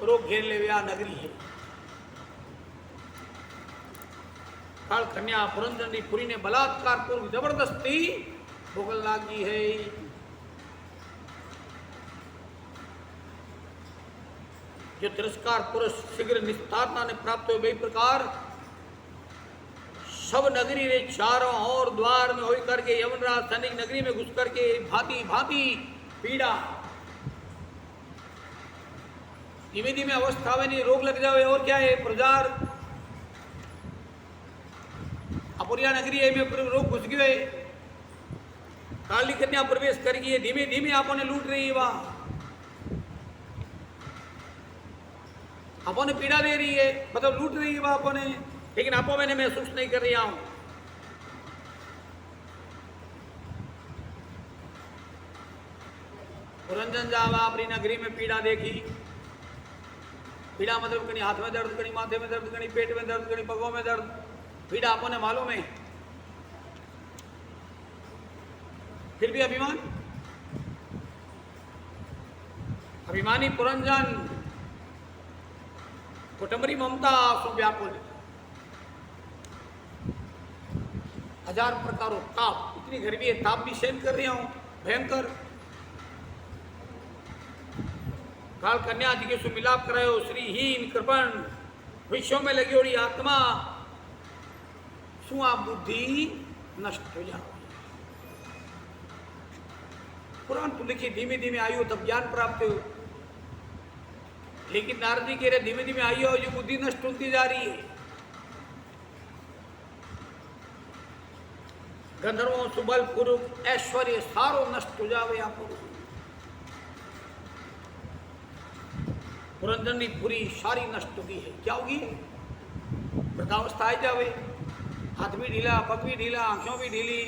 रोग घेर ले आ नगरी है। काल कन्या पुरंजन पुरी ने बलात्कार पूर्व जबरदस्ती भोगल लागी है। जो तिरस्कार पुरुष शीघ्र निस्तारता ने प्राप्त हो गई प्रकार सब नगरी रे चारों और द्वार में होई करके यमनराज सैनिक नगरी में घुस करके भांति भांति पीड़ा धीमे धीमे अवस्था में नहीं रोग लग जावे और क्या है प्रजार अपुरिया नगरी है में रोग घुस गए काली कन्या प्रवेश कर गई है धीमे धीमे आपो ने लूट रही है वहां आपो ने पीड़ा दे रही है मतलब लूट रही है वहां आपो ने लेकिन आपो मैंने महसूस नहीं कर रही हूं। पुरंजन जावा अपनी नगरी में पीड़ा देखी पीड़ा मतलब कहीं हाथ में दर्द कहीं माथे में दर्द कहीं पेट में दर्द कहीं पगों में दर्द पीड़ा आपको ने मालूम है फिर भी अभिमान अभिमानी पुरंजन कुटुंबरी ममता सो व्याकुल हजार प्रकारों ताप इतनी गर्मी है ताप भी सहन कर रहा हूं भयंकर काल कन्या जी के सुमिलाप करायो श्रीहीन कृपण विश्व में लगी और आत्मा सुआ बुद्धि नष्ट हो जाओ पुराण तो लिखी धीमे धीमे आयु तब ज्ञान प्राप्त हो लेकिन नारद जी कह रहे धीमे धीमे आयु हो जो बुद्धि नष्ट होती जा रही है गंधर्वों सुबल पुरुष ऐश्वर्य सारो नष्ट हो जावे आप पुरंजन पूरी सारी नष्ट होगी है क्या होगी वृद्धावस्था आ जावे हाथ भी ढीला पग भी ढीला आंखों भी ढीली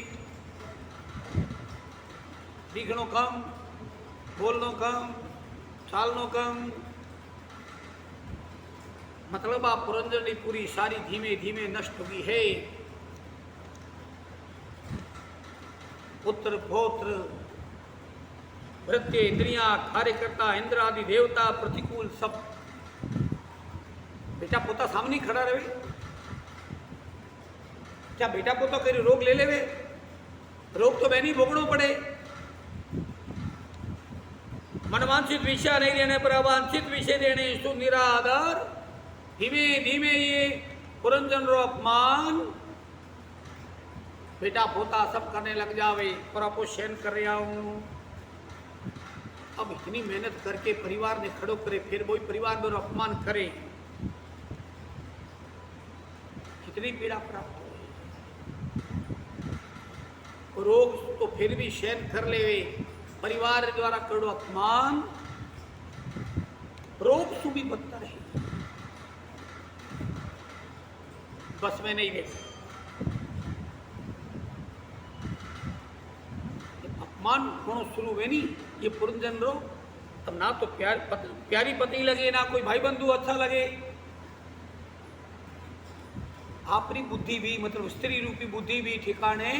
दिखनो कम बोलनो कम चालनो कम मतलब आप पुरंजन पूरी सारी धीमे धीमे नष्ट होगी है पुत्र पौत्र भृत्य इंद्रियां कार्यकर्ता इंद्र आदि देवता प्रतिकूल सब बेटा पोता सामने खड़ा रहे क्या बेटा पोता कहीं रोग ले लेवे रोग तो बहनी भोगनो पड़े मनवांछित विषय नहीं देने पर अवांछित विषय देने सु निराधार धीमे धीमे ये पुरंजन रो अपमान बेटा पोता सब करने लग जावे पर आपको सहन कर रहा हूं अब इतनी मेहनत करके परिवार ने खड़ो करे फिर वही परिवार में अपमान करे कितनी पीड़ा प्राप्त हो रोग तो फिर भी सहन कर ले परिवार द्वारा करो अपमान रोग सु भी बदतर है बस में नहीं रहे अपमान कोनो शुरू है नहीं ये पुरंजन रो तब ना तो प्यारी पत्नी लगे ना कोई भाई बंधु अच्छा लगे आपरी बुद्धि भी मतलब स्त्री रूपी बुद्धि भी ठिकाने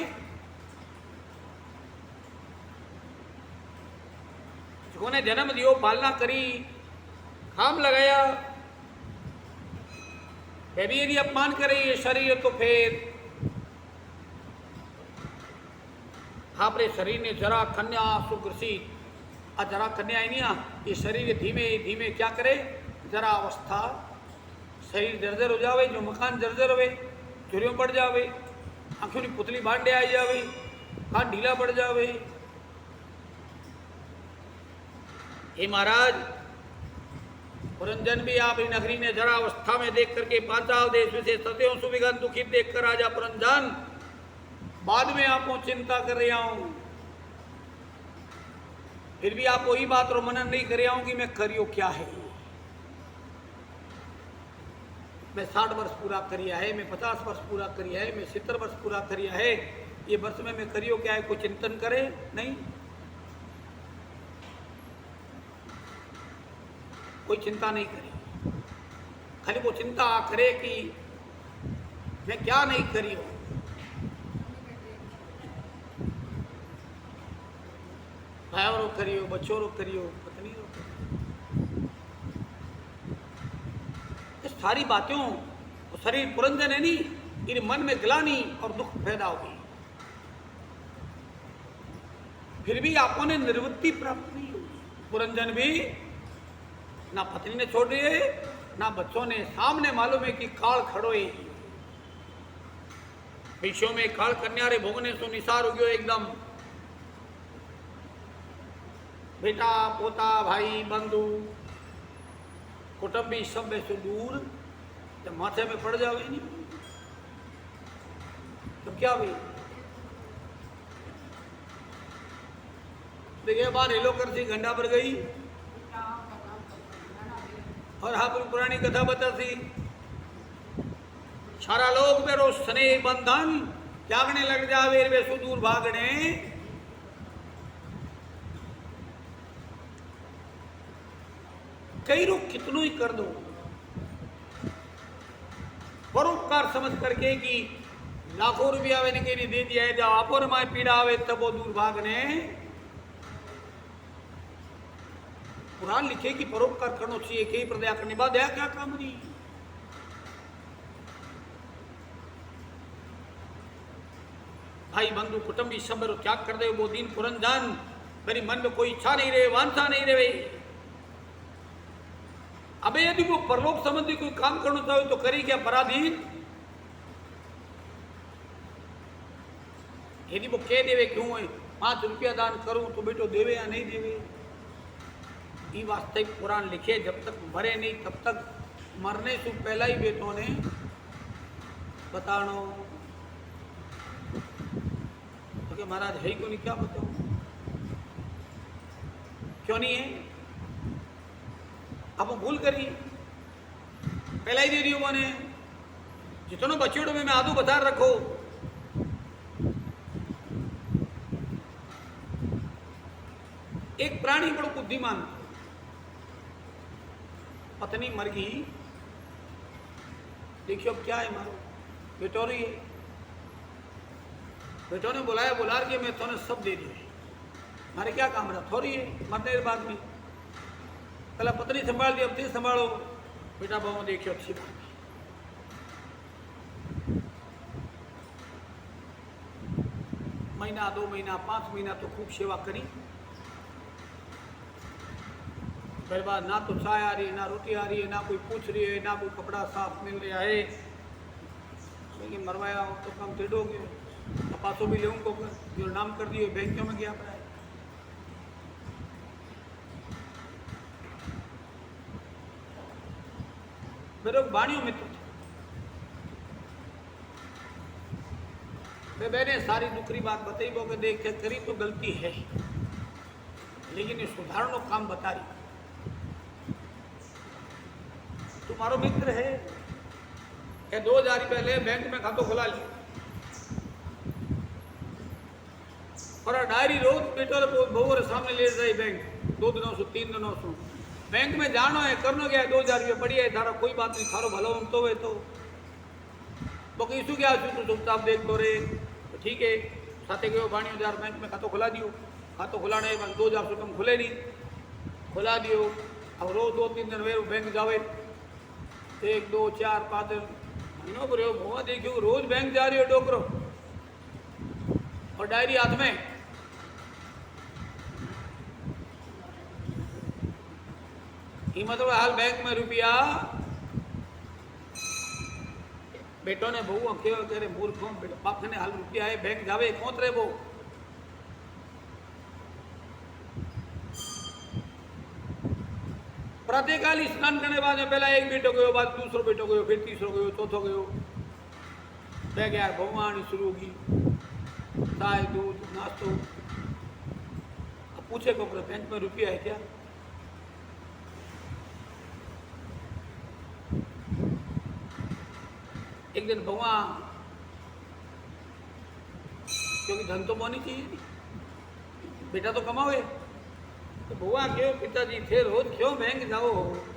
जिन्होंने जन्म दियो पालना करी काम लगाया वे भी यदि अपमान करे ये शरीर तो फिर आपरे शरीर ने जरा कन्या सुग्रसित जरा कन्या ही नहीं ये शरीर धीमे धीमे क्या करे जरा अवस्था शरीर जर्जर हो जावे जो मकान जर्जर होवे चोरियों पड़ जावे आंखों की पुतली बांडे आई जावे हाथ ढीला पड़ जावे हे महाराज पुरंजन भी आप नगरी ने जरा अवस्था में देख करके पांचाल देश में से सत्यों सुविगन दुखित देखकर राजा पुरंजन बाद में आपको चिंता कर रहा हूं फिर भी आप वही बात रो मनन नहीं कर रहा हूं कि मैं करियो क्या है मैं 60 वर्ष पूरा करिया है मैं 50 वर्ष पूरा करिया है मैं 70 वर्ष पूरा करिया है ये वर्ष में मैं करियो क्या है कोई चिंतन करे नहीं कोई चिंता नहीं करे खाली वो चिंता करे कि मैं क्या नहीं करियो भाई रो करियो बच्चों रो करियो पत्नी रो करियो सारी बातों शरीर पुरंजन है नहीं, इन मन में ग्लानि और दुख पैदा हो गई, फिर भी आपको ने निर्वृत्ति प्राप्त नहीं हुई। पुरंजन भी ना पत्नी ने छोड़ दिए ना बच्चों ने, सामने मालूम है कि काल खड़ो है, विषयों में काल कन्या रे भोगने सो निसार हो गयो एकदम। बेटा पोता भाई बंधु कुटुंबी सब से दूर जब माथे में पड़ जावे नहीं तो क्या भाई। देखिए बार हेलो कर सी घंटा पर गई और हाँ पुरानी कथा बता सी, सारा लोग मेरो स्नेह बंधन त्यागने लग जावे वे सुदूर भागने। कई लोग कितनो ही कर दो परोपकार समझ करके कि लाखों रुपया आवे ने दे दिया है, जब आपोर माए पीड़ा आवे तब वो दूर भागने। पुराण लिखे कि परोपकार करना चाहिए, कई प्रदया करने बाद दया क्या काम नहीं। भाई बंधु कुटुंबी सब त्याग कर दे, वो दिन पुरंजन मेरी मन में कोई इच्छा नहीं रहे, वांछा नहीं रहे। अबे यदि वो परलोक संबंधी कोई काम करना चाहे तो करी क्या पराधीन। यदि वो कह देवे क्यों है 5 रुपया दान करूं तो बेटो देवे या नहीं देवे, ये वास्तविक पुराण लिखे जब तक मरे नहीं तब तक मरने से पहला ही बेटों ने बतानो तो कि महाराज है को नहीं, क्या बताओ क्यों नहीं है। अब वो भूल करी पहला ही दे दी मैंने, जितनों बच्चों में आधू बता रखो। एक प्राणी बड़ो बुद्धिमान, पत्नी मर गई, देखियो अब क्या है मारो बेटो रही है, बेटो ने बुलाया, बुला के मैं तूने सब दे दिए, मारे क्या काम रहा थोड़ी है मरने के बाद भी। पहला पत्नी संभाल दी, अब तुम संभालो बेटा बहु, देखियो अच्छी बात। महीना 2 महीना 5 महीना तो खूब सेवा करी, फिर बाद ना तो चाय आ रही है ना रोटी आ रही है ना कोई पूछ रही है ना कोई कपड़ा साफ मिल रहा है। लेकिन मरवाया तो कम टेढ़ो गयो, पासों भी ले को जो नाम कर दिए बैंकों में गया पड़ा है। मेरे बाणियों में तो मैंने सारी दुखरी बात बताई, वो के देख के करी तो गलती है, लेकिन ये सुधारनो काम बता रही। तुम्हारो मित्र है, 2000 रुपया ले बैंक में खातो खुला ले और डायरी रोज बेटो बहु सामने ले जाए बैंक 2 दिनों से 3 दिनों से बैंक में जानो है करनो गया 2000 रुपया पड़ी है, थारा कोई बात नहीं, थारो भलो तो वे तो वो ईसु क्या तो चुपचाप देख तो रे तो ठीक है। साथे गयो बाणी 1000 बैंक में खातो खुला दियो, खातो खुलाने 2000 रुपये कम खुले नहीं, खुला दियो। अब रोज 2-3 दिन वे बैंक जावे 1 2 4 5 दिन महीनों पर भुआ देखियो रोज बैंक जा रही हो डोकरो और डायरी हाथ में। मतलब हाल बैंक में रुपया बेटो ने बहु कह रहे मूर्ख बाप ने हाल रुपया है बैंक जावे कौन रे वो। प्रातःकाल स्नान करने बाद में पहला एक बेटो गयो, बाद दूसरो बेटो गयो, फिर तीसरो गयो, चौथो गयो, बैग यार भगवान शुरू होगी चाय दूध नाश्तो। अब पूछे को बैंक में रुपया है क्या, एक दिन भगवान क्योंकि धन तो बोनी चाहिए, बेटा तो कमावे तो भगवान क्यों पिताजी थे रोज क्यों बैंक जाओ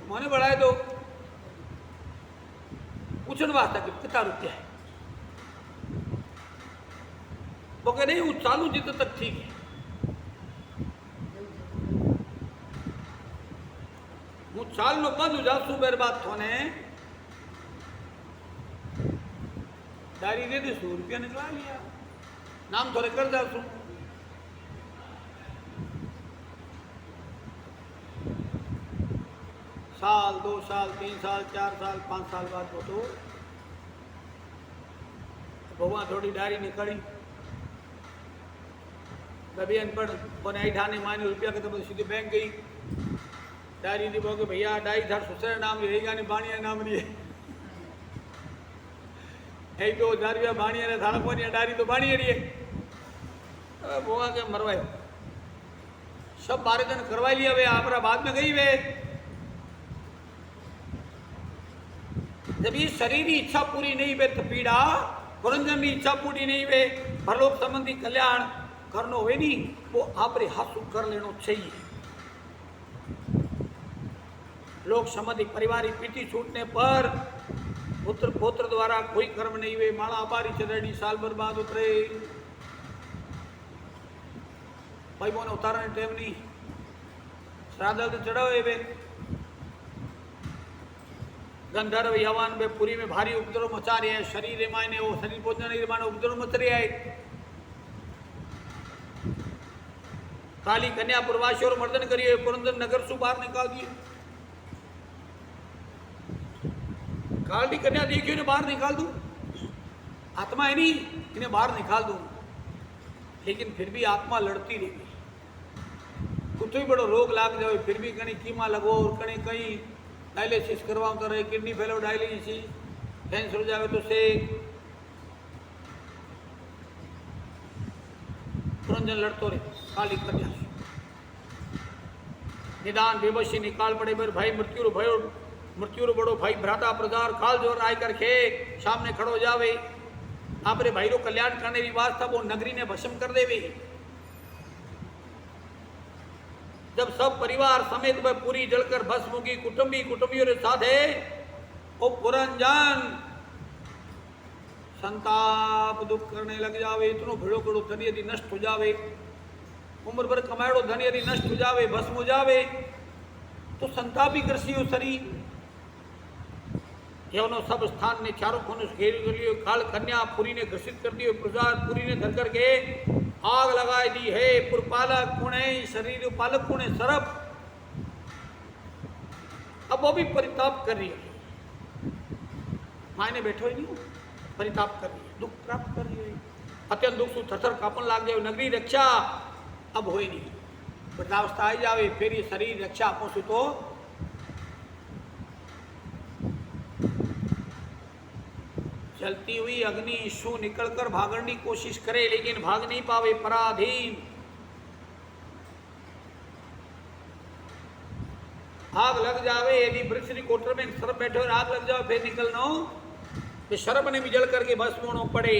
मोने बढ़ाए दो पूछने वास्ता कि कितना रुपया है। वो कह नहीं वो चालू जितने तक ठीक है, वो चाल नो बंद हो जासू बर्बाद थोने डायरी दे दी, 100 रुपया निकला लिया, नाम थोड़े कर जा सुन। साल 2 साल 3 साल 4 साल 5 साल बाद तो भगवान थोड़ी डायरी निकली, कभी अनपढ़ कोने आई ठाने माने रुपया के तो सीधे बैंक गई, डायरी दी बोगे भैया डायरी थार ससुर नाम रहेगा नहीं बाणिया नाम रही है, 2000 रुपया बाणिया ने थाना कोनी डायरी तो बाणिया रही है। बोगा के मरवाए सब 12 दिन करवाई लिया वे, आपरा बाद में गई वे। जब ये शरीर की इच्छा पूरी नहीं वे तो पीड़ा, पुरंजन की इच्छा पूरी नहीं वे, परलोक संबंधी कल्याण करनो वे नहीं, वो आप रे हाथ कर लेनो चाहिए। लोक संबंधी परिवार पीटी छूटने पर पुत्र पोत्र द्वारा कोई कर्म नहीं वे, माला अपारी चदड़ी साल बर्बाद उतरे, भाई बोने उतारने टाइम नहीं, श्राद्ध तो चढ़ावे वे। गंधर्व यवन वे पुरी में भारी उपद्रव मचा रहे हैं, शरीर मायने वो शरीर भोजन माने उपद्रव मच रहे है। काली कन्या पूर्वाशी और मर्दन करिए, पुरंदर नगर से बाहर निकाल दिए। काली कन्या देखिए इन्हें बाहर निकाल दूं, आत्मा है नहीं, इन्हें बाहर निकाल दूं, लेकिन फिर भी आत्मा लड़ती रही। कुछ भी बड़ो रोग लाग जाए फिर भी कहीं कीमा लगो और कहीं कहीं डायलिसिस करवाओ तो रहे, किडनी फेलो डायलिसिस, कैंसर हो जाए तो से पुरंजन लड़तो रहे। काली कन्या निदान बेबसी निकाल पड़े बर भाई मृत्यु भयो, मृत्यु बड़ो भाई भ्राता प्रदार काल जोर आय करके सामने खड़ो जावे, आपरे भाई रो कल्याण करने की बात था, वो नगरी ने भस्म कर देवे। जब सब परिवार समेत वह पूरी जलकर भस्म होगी, कुटुंबियों के साथ है वो पुरंजन संताप दुख करने लग जावे। इतनो भिड़ो कड़ो धन यदि नष्ट हो जावे, उम्र भर कमाएड़ो धन यदि नष्ट हो जावे, भस्म हो जावे, तो संताप ही कृषि हो शरीर। यौनो सब स्थान ने चारों कोने घेर लियो, काल कन्या पुरी ने घर्षित कर दियो, प्रसाद पुरी ने धर करके आग लगाई दी है। पुरपालक पुणे शरीर पालक पुणे सरप, अब वो भी परिताप कर रही है, मायने बैठो ही नहीं, परिताप कर रही है, दुख प्राप्त कर रही है, अत्यंत दुख से थरथर कापन लाग जाए। नगरी रक्षा अब हो ही नहीं, वृद्धावस्था आई जावे, फिर ये शरीर रक्षा पहुंचू तो चलती हुई अग्नि शु निकलकर भागने की कोशिश करे, लेकिन भाग नहीं पावे, पराधीन। आग लग जावे, यदि वृक्ष की कोटर में सर्प बैठे और आग लग जावे फिर निकलना हो, तो सर्प ने भी जल करके भस्म होना पड़े।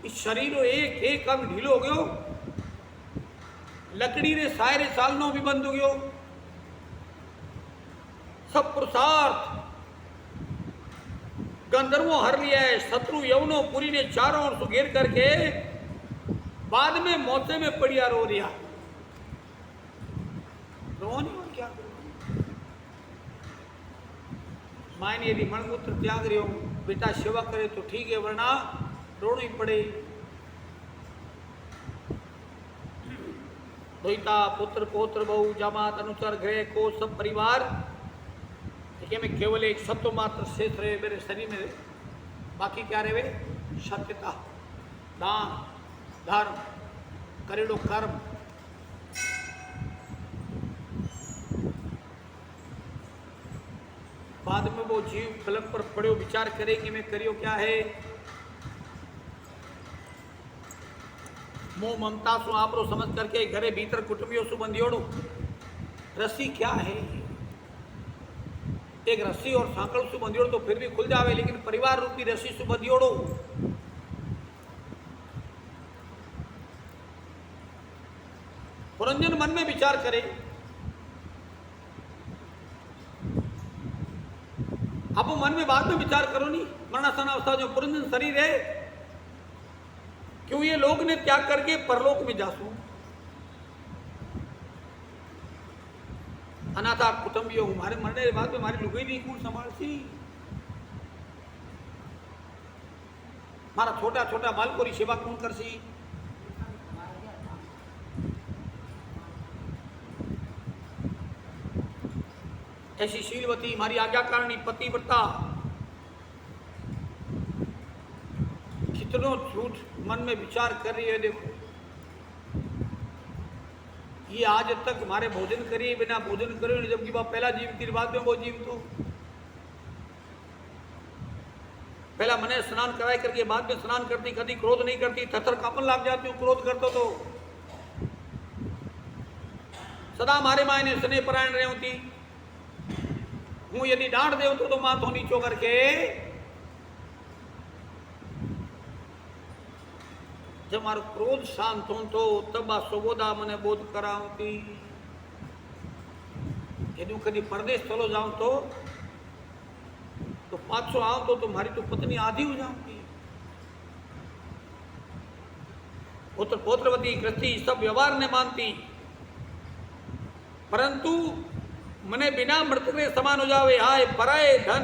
इस शरीर एक एक अंग ढीलो हो गयो, लकड़ी रे सायरे सालनो भी बंद हो गयो, सब पुरुषार्थ गंधर्वों हर लिया है, शत्रु यवनों पुरी ने चारों ओर सुघेर करके बाद में मोचे में पड़िया रो दिया। रो नहीं, और क्या करो, मायने यदि मणमूत्र त्याग रहे हो, बेटा सेवा करे तो ठीक है, वरना रोना ही पड़े। द्वैता पुत्र पौत्र बहु जामात अनुचर गृह को सब परिवार, देखिए मैं केवल एक सत्व मात्र शेष रहे मेरे शरीर में, बाकी क्या रहे, सत्यता, दान धर्म करेड़ो कर्म। बाद में वो जीव फलक पर पड़ो विचार करे कि मैं करियो क्या है। मोह ममता सु आपरो समझ करके घरे भीतर कुटुंबियों सु बंधियोड़ो। रस्सी क्या है, एक रस्सी और सांकल सु बंधियोड़ो तो फिर भी खुल जावे, लेकिन परिवार रूपी रस्सी सु बंधियोड़ो। पुरंजन मन में विचार करे, आप मन में बाद में विचार करो नहीं, मरणासन अवस्था जो पुरंजन शरीर है, क्यों ये लोग ने त्याग करके परलोक में जासू। अनाथा कुटुंबियों हमारे मरने के बाद में हमारी लुगाई नहीं कौन संभाल सी, मारा छोटा छोटा बालको री सेवा कौन करसी? ऐसी शीलवती मारी आज्ञाकारिणी पतिव्रता कितनों झूठ मन में विचार कर रही है। देखो ये आज तक हमारे भोजन करिए बिना भोजन करे, जबकि वह पहला जीवित थी, बाद में वो जीवित हो। पहला मैंने स्नान कराए करके बाद में स्नान करती, कभी क्रोध नहीं करती, थरथर कांपन लग जाती हूँ क्रोध करते तो। सदा हमारे मायने स्नेह परायण रहे होती हूँ, यदि डांट दे तो माथो नीचो करके जब मारो क्रोध शांत हो तो तब आ सुबोधा मने बोध करावती। यदि कभी परदेश चलो जाऊं तो पाछो आओ तो तुम्हारी तो पत्नी आधी हो जाऊंगी। पुत्र पौत्रवती कृति सब व्यवहार ने मानती, परंतु मने बिना मृतक के समान हो जावे। हाय पराए धन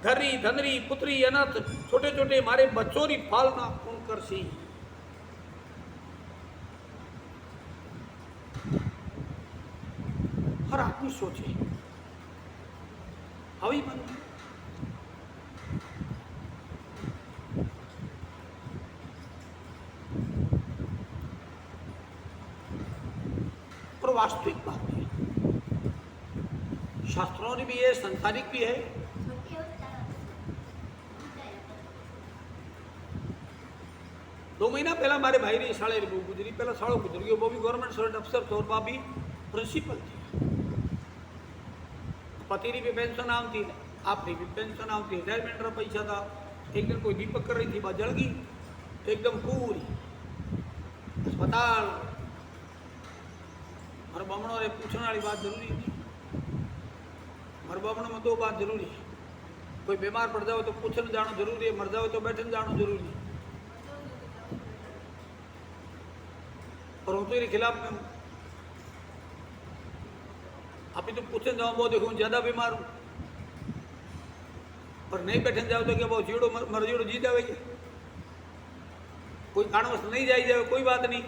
घरी धनरी पुत्री अनथ छोटे छोटे मारे बच्चों री पालना कौन करसी? हर आदमी सोचे अभी मन और वास्तविक बात है, शास्त्रों ने भी है, संसारिक भी है। दो महीना पहला हमारे भाई ने साले गुजरी, पहला सालों गुजर गया, वो भी गवर्नमेंट सर्वेंट अफसर थे और वह भी प्रिंसिपल थी। पति री भी पेंशन आवती, आपकी भी पेंशन आवती, रिटायरमेंट का पैसा था। एक दिन कोई दीपक कर रही थी, बात जल गई एकदम पूरी, अस्पताल। हर बामणों ने पूछने वाली बात जरूरी थी। हर बामणों में दो बात जरूरी है, कोई बीमार पड़ जाओ तो पूछने जाना जरूरी है, मर जाओ तो बैठने जाना जरूरी है। और हूँ तो ये खिलाफ में हूँ। अभी तो पूछने जाओ वो देखो ज्यादा बीमार हूँ, और नहीं बैठने जाओ तो क्या वो जीड़ो मर जीड़ो जी जाएगी, कोई कारणवश नहीं जाई जाए कोई बात नहीं,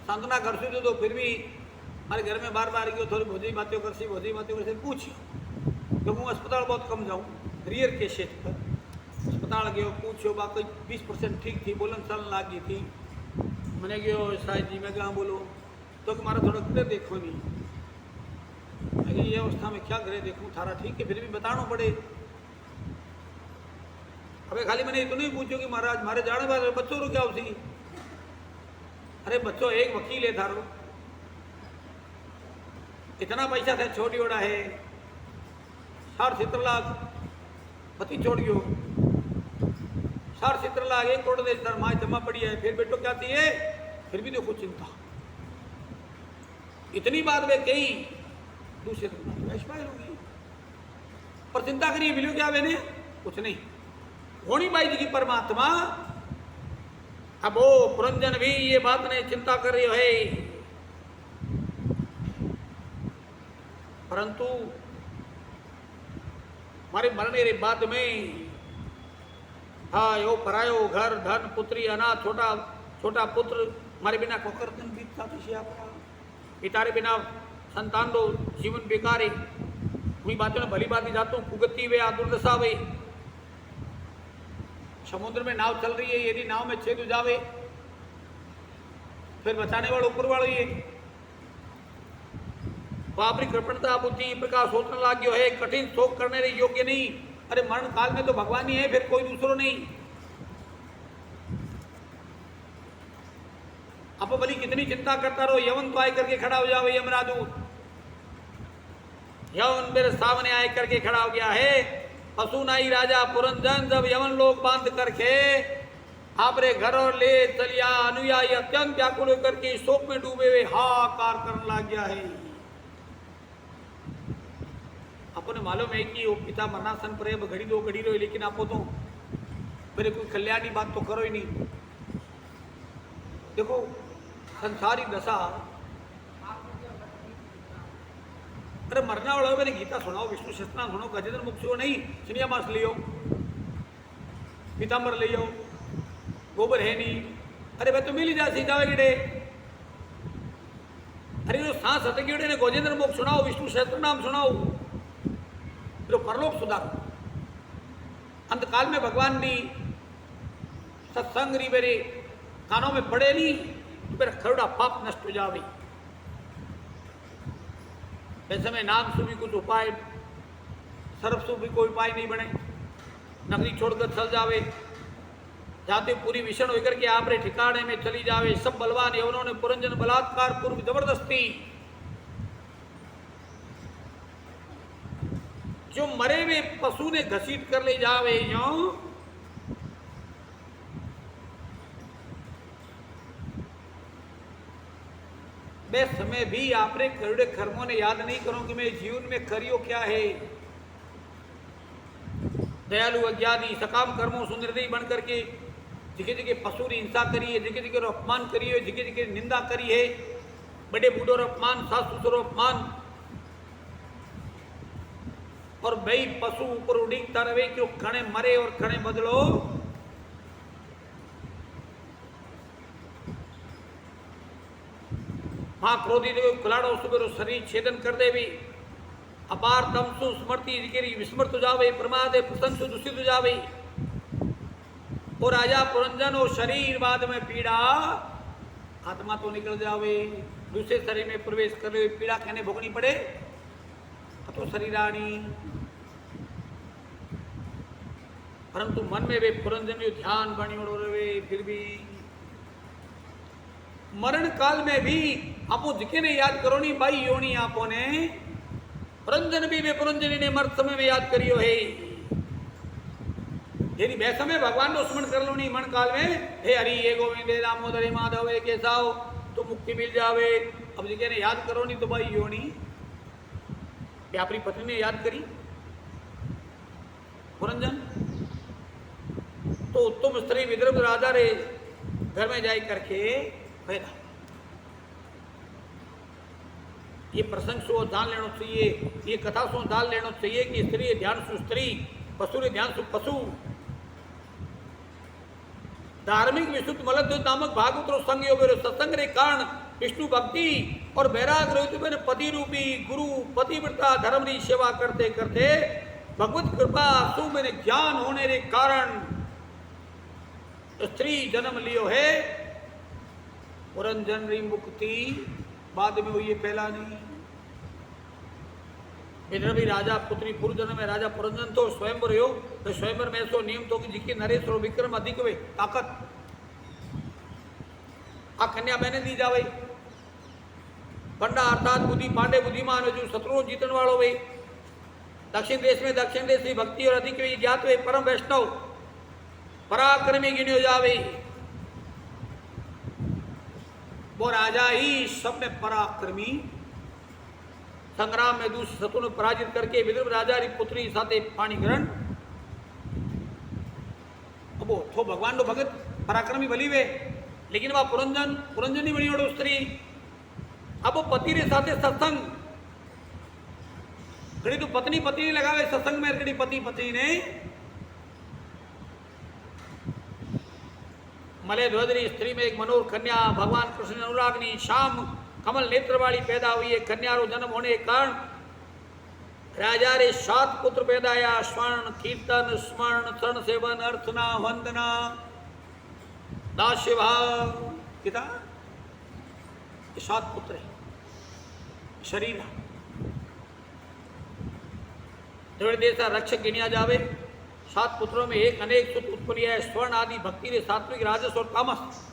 सांत्वना कर सो तो फिर भी हमारे घर में बार बार गयो थोड़ी भोजी बातें करसी पूछी। तो हूँ अस्पताल बहुत कम जाऊँ, रियर केसेस पर अस्पताल गयो पूछो, बाकी 20% ठीक थी, बोलन चलन लागी थी। मैंने गयो शायद जी मैं कहाँ बोलो तो तुम्हारा थोड़ा करे देखो नहीं, मैं ये अवस्था में क्या करे देखूँ, थारा ठीक है फिर भी बताना पड़े। अबे खाली मैंने इतना ही पूछो कि महाराज मारे जाने वाले बच्चों रो क्या उसी? अरे बच्चों एक वकील है थारो, इतना पैसा था छोड़ी ओड़ा है, 60-70 लाख पति छोड़ गयो, 60-70 लाख 1 करोड़ दे सर माँ जमा पड़ी है, फिर बेटो क्या चाहिए? फिर भी देखो चिंता। इतनी बात वे कही, दूसरे दिन एक्सपायर हो गई। पर चिंता करिए मिलो क्या मैंने? कुछ नहीं। होनी बाई जी की परमात्मा, अब वो पुरंजन भी ये बात नहीं चिंता कर रही है, परंतु हमारे मरने रे बाद में हाँ यो परायो घर धन पुत्री अनाथ छोटा छोटा पुत्र हमारे बिना कोकर दिन बीतता पितारे बिना संतान दो जीवन बेकार है। हुई बातों में भली बात ही जाता हूँ कुगती वे दुर्दशा वे। समुद्र में नाव चल रही है, यदि नाव में छेद हो जावे फिर बचाने वाला ऊपर वाला ही है। बापरी कृपणता बुद्धि प्रकार सोचने लग गयो है, कठिन शोक करने रे योग्य नहीं। अरे मरण काल में तो भगवान ही है, फिर कोई दूसरो नहीं। अब भली कितनी चिंता करता रहो, यवन तो आए करके खड़ा हो जावे यमराजूत। यवन मेरे सामने आए करके खड़ा हो गया है। पशु नाई राजा पुरंजन जब यवन लोग बांध करके आपरे घर और ले चलिया, अनुयायी अत्यंत व्याकुल होकर के शोक में डूबे हुए हाहाकार करने लग गया है। अपने मालूम है कि वो पिता मरना सन पर घड़ी दो घड़ी रहो, लेकिन आपको तो मेरे कोई कल्याणी बात तो करो ही नहीं। देखो संसारी दशा, अरे मरना वाला मैंने गीता सुनाओ, विष्णु सहस्त्रनाम सुनो, गजेंद्र मुख सुनो नहीं, सिनिया मास लियो। पीताम्बर ले जाओ, गोबर है नहीं, अरे भाई तो मिली जासी जावे गिडे, अरे जो सांस हटकी ने गोजेंद्र मुख सुनाओ, विष्णु सहस्त्र नाम सुनाओ, जो परलोक सुधारो। अंतकाल में भगवान नी सत्संग री मेरे कानों में पड़े नहीं तो मेरा खरड़ा पाप नष्ट हो जावे। ऐसे में नाम से भी कुछ उपाय, सर्व से भी कोई उपाय नहीं बने, नगरी छोड़कर चल जावे, जाते पूरी विषण होकर के आप रे ठिकाने में चली जावे। सब बलवान यवनों ने पुरंजन बलात्कार पूर्व जबरदस्ती, जो मरे हुए पशु ने घसीट कर ले जावे यो, मैं समय भी आपने करोड़े कर्मों ने याद नहीं करूं कि मैं जीवन में करियो क्या है। दयालु अज्ञानी सकाम कर्मों सुंदरदेही बन करके जिके जिके पशु ने हिंसा करी है, जिके जिके अपमान करी है, जिके जिके निंदा करी है, बड़े बूढ़ों अपमान, सास ससुर अपमान, और भाई पशु ऊपर उड़ीता रहे क्यों खणे मरे और खणे बदलो। मां क्रोधित कुलाड़ो सुबेरो शरीर छेदन कर देवी, अपार तमसु स्मृति जिकेरी विस्मृत हो जावे, प्रमाद प्रसंसु दूषित हो जावे, और राजा पुरंजन और शरीर बाद में पीड़ा, आत्मा तो निकल जावे, दूसरे शरीर में प्रवेश कर ले, पीड़ा कहने भोगनी पड़े तो शरीरानी। परंतु मन में वे पुरंजन ध्यान बणियोड़ो रहे, फिर भी मरण काल में भी आपो जिके ने याद करो नहीं भाई योनी आपो ने पुरंजन भी वे पुरंजनी ने मर्द समय में याद करियो है। यदि वह समय भगवान को स्मरण कर लो नहीं मन काल में, हे हरि हे गोविंद हे दामोदर हे माधव हे केशव, तो मुक्ति मिल जावे। अब जिके ने याद करो नहीं तो भाई योनी, अपनी पत्नी ने याद करी पुरंजन, तो उत्तम स्त्री विदर्भ राजा रे घर में जाई करके पैदा। ये प्रसंग सो ध्यान लेना चाहिए, ये कथा सो ध्यान लेना चाहिए कि स्त्री ध्यान सु स्त्री, पशु रे ध्यान सु पशु। धार्मिक विशुद्ध मलद नामक भागवत संग योग सत्संग रे कारण विष्णु भक्ति और बैराग रूप पति रूपी गुरु पतिव्रता धर्म की सेवा करते करते भगवत कृपा सु मैंने ज्ञान होने के कारण स्त्री जन्म लियो है। पुरंजन री मुक्ति बाद में हुई है, पहला नहीं। विदर्भी राजा पुत्री पूर्व जन्म में राजा पुरंजन तो स्वयंवर हो, तो स्वयंवर में ऐसो नियम तो कि जिसकी नरेश और विक्रम अधिक हुए ताकत आ कन्या मैंने दी जावे। पंडा अर्थात बुद्धि पांडे बुद्धिमान जो शत्रुओं जीतन वालों वे, दक्षिण देश में दक्षिण देश की भक्ति और अधिक वे ज्ञात वे परम वैष्णव पराक्रमी गिनियो जावे। वो राजा ही सब में पराक्रमी, संग्राम में दूसरे शत्रु ने पराजित करके विदर्भ राजा री पुत्री साथे पानी ग्रहण। अब वो तो भगवान नो भगत पराक्रमी भली वे, लेकिन वह पुरंजन ही बनी ओडो स्त्री। अब वो पति रे साथे सत्संग घड़ी तो पत्नी पत्नी लगावे सत्संग में, घड़ी पति पत्नी ने मले ध्वजरी स्त्री में एक मनोहर कन्या भगवान कृष्ण अनुरागनी श्याम कमल नेत्र वाली पैदा हुई है। कन्या रो जन्म होने के कारण राजा रे 7 पुत्र पैदाया, स्वर्ण कीर्तन स्मरण चरण सेवन अर्चना वंदना दास्य भाव पिता, 7 पुत्र है शरीर द्रविड़ देश रक्षक गिनिया जावे। 7 पुत्रों में एक अनेक सुत उत्पन्न है, स्वर्ण आदि भक्ति रे सात्विक राजस और तामस।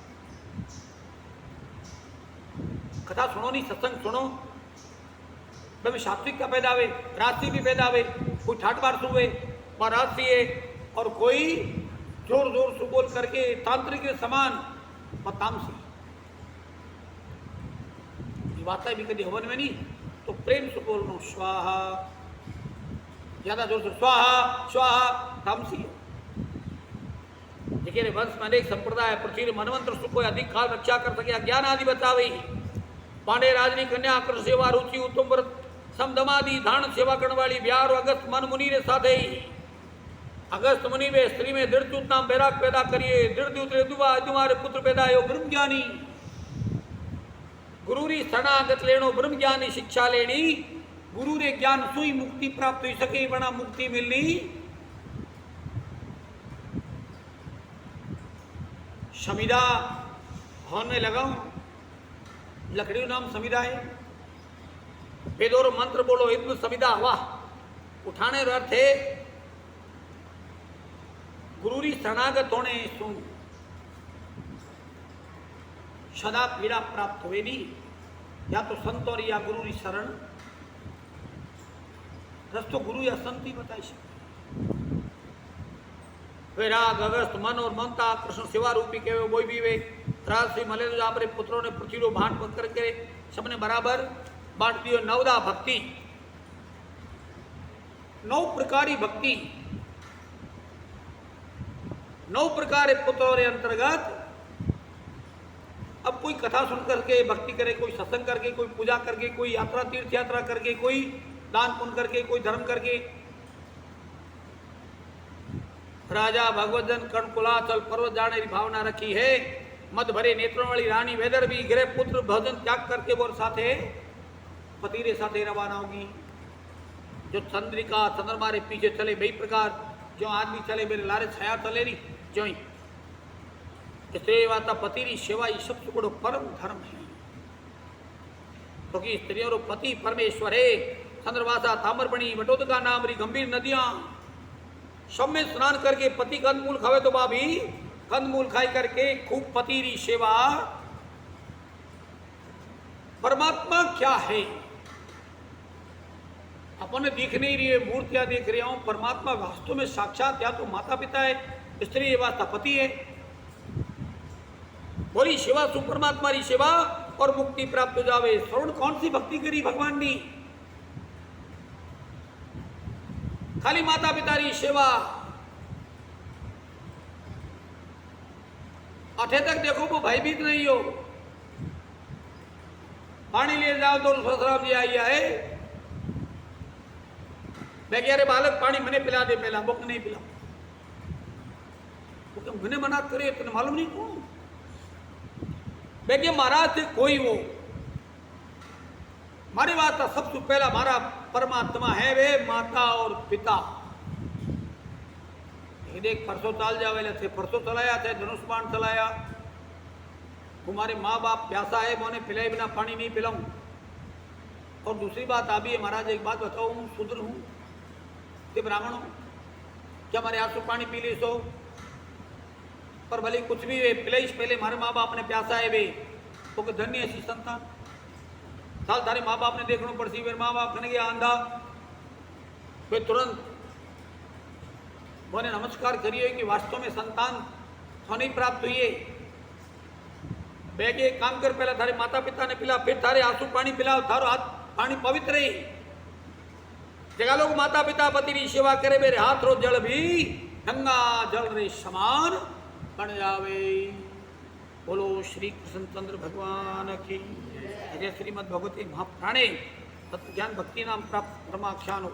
कथा सुनो नहीं सत्संग सुनो, भाई सात्विक का पैदा हुए, राशि भी पैदा हुए, कोई ठाट बार सुबे पर राशि है, और कोई जोर जोर से बोल करके तांत्रिक के समान तामसी। ये बात भी कभी हवन में नहीं तो प्रेम से बोलना स्वाहा, ज्यादा जोर से स्वाहा स्वाहा तामसी है। देखिए वंश में अनेक संप्रदाय पृथ्वी मनवंतर सुख को अधिक काल रक्षा कर सके, अज्ञान आदि बचावे। पांडे राजनी कन्या कृष्ण सेवा रुचि उत्तम व्रत समदमादि धारण सेवा करने वाली ब्यार अगस्त मन मुनि रे साधे अगस्त मुनि वे स्त्री में दृढ़द्युत नाम बैराग पैदा करिए। दृढ़द्युत ऋतुवा तुम्हारे पुत्र पैदा हो ब्रह्म ज्ञानी। गुरु री शरणागत लेनो ब्रह्म ज्ञानी शिक्षा लेनी। गुरु रे ज्ञान सुई मुक्ति प्राप्त हो सके बना मुक्ति मिलनी। समिधा हॉर्न में लगाऊं लकड़ी नाम समिधा है। वेदोर मंत्र बोलो इत्म समिधा हवा उठाने रो अर्थ है गुरु री शरणागत होने सुन सदा पीड़ा प्राप्त हुए नहीं। या तो संत और या गुरु री शरण रस्तो गुरु या संत ही बताई सकते। राग अगस्त मन और ममता कृष्ण सेवा रूपी के वो भी वे राज से मले तो आपरे पुत्रों ने पृथ्वी रो भाट बंद करके सबने बराबर बांट दियो। नवदा भक्ति 9 प्रकारी भक्ति 9 प्रकार पुत्रों के अंतर्गत। अब कोई कथा सुन करके भक्ति करे, कोई सत्संग करके, कोई पूजा करके, कोई यात्रा तीर्थ यात्रा करके, कोई दान पुण्य करके, कोई धर्म करके। राजा भगवतजन कर्णकुलाचल पर्वत जाने की भावना रखी है। मद भरे नेत्रों वाली रानी वेदर भी गृह पुत्र भजन त्याग करके वो साथे पतिरे साथे रवाना होगी। जो चंद्रिका चंद्रमा रे पीछे चले वही प्रकार जो आदमी चले मेरे लारे छाया चले नहीं जो ही इसलिए वाता पति री सेवा ये सबसे बड़ो परम धर्म है। क्योंकि स्त्रियों रो पति परमेश्वर है। चंद्रवासा ताम्रपणी वटोदका नाम री गंभीर नदियां सब में स्नान करके पति कंदमूल खावे तो भाभी कंदमूल खाई करके खूब पति री सेवा। परमात्मा क्या है अपन दिख नहीं रही है, मूर्तियां देख रहे हूं। परमात्मा वास्तव में साक्षात या तो माता पिता है, स्त्री वास्ता पति है। बोली सेवा सु परमात्मा री सेवा और मुक्ति प्राप्त हो जावे। श्रवण कौन सी भक्ति करी भगवान नी? खाली माता पिता री सेवा। अठे तक देखो वो भयभीत नहीं हो। पानी ले जाओ तो ससुराम जी आई है मैं कह रहे बालक पानी मैंने पिला दे पहला बुक नहीं पिला। तो मैंने मना करे तुमने मालूम नहीं कौन मैं महाराज से कोई वो मारी बात सबसे पहला मारा परमात्मा है वे माता और पिता। देख परसों चाल जावे थे परसों चलाया थे धनुष बाण चलाया। तुम्हारे माँ बाप प्यासा है मैं पिलाए बिना पानी नहीं पिलाऊं। और दूसरी बात अभी है महाराज एक बात बताओ हूँ शूद्र हूँ कि ब्राह्मण हूँ क्या हमारे हाथ से पानी पी ली सो पर भले कुछ भी वे पिलाइश पहले हमारे माँ बाप ने प्यासा है वे तो धन्य ऐसी संतान साल थारे माँ बाप ने देखना पड़ती। मेरे माँ बाप कहने गया आंधा वे तुरंत बोने नमस्कार करिए कि वास्तव में संतान तो नहीं प्राप्त हुई है। बैगे एक काम कर पहला थारे माता पिता ने पिला फिर थारे आंसू पानी पिलाओ थारो हाथ पानी पवित्र ही जगह लोग माता पिता पति की सेवा करे मेरे हाथ रो जल भी गंगा जल रे समान बन जावे। बोलो श्री कृष्ण चंद्र भगवान की जय। श्रीमद् भगवती महापुराणे तत्व ज्ञान भक्ति नाम प्राप्त परमाख्यान हो।